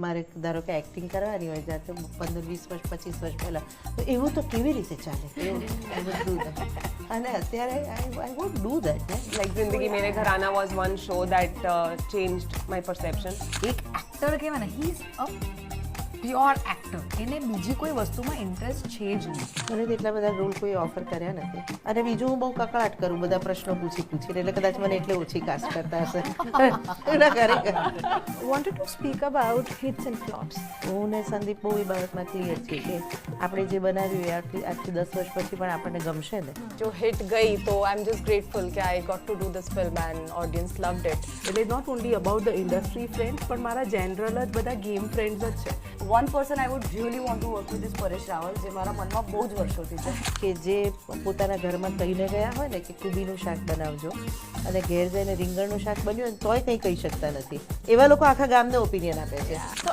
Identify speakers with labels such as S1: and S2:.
S1: મારે ધારો કે એક્ટિંગ કરવાની હોય જાતે 15-20 વર્ષ 25 વર્ષ પહેલાં તો એવું તો કેવી રીતે ચાલે અને અત્યારે I want do that
S2: Like Zindagi Mere Gharana was one show that changed my perception.
S3: એક એક્ટર કહેવાય ને he is a pure actor, એને બીજી કોઈ વસ્તુમાં ઇન્ટરેસ્ટ છે જ નહીં.
S1: મને તો એટલા બધા રોલ કોઈ ઓફર કર્યા નથી અને બીજું હું બહુ કકળાટ કરું બધા પ્રશ્નો પૂછીને એટલે કદાચ મને એટલે ઓછી કાસ્ટ કરતા હશે એના ખરેખર
S4: wanted to speak about hits and flops.
S1: હું ને સંદીપ બહુ એ બાબતમાં ક્લિયર છે કે આપણે જે બનાવ્યું એ આજથી 10 વર્ષ પછી પણ આપણને ગમશે ને.
S5: जो हिट गई तो आई एम जस्ट ग्रेटफुल कि I got to do this film and audience loved it.
S4: એટલે not only about the industry friends પણ મારા જનરલ જ બધા ગેમ ફ્રેન્ડ્સ જ છે.
S6: One person I would really want to work with is Paresh Rawal, જે મારા મનમાં બહુ જ વર્ષોથી છે.
S1: કે જે પોતાના ઘરમાં કહીને ગયા હોય ને કે કુબીનું શાક બનાવજો અને ઘેર જઈને રીંગણનું શાક બન્યું હોય ને તોય કંઈ કહી શકતા નથી, એવા લોકો આખા ગામને ઓપિનિયન આપે છે.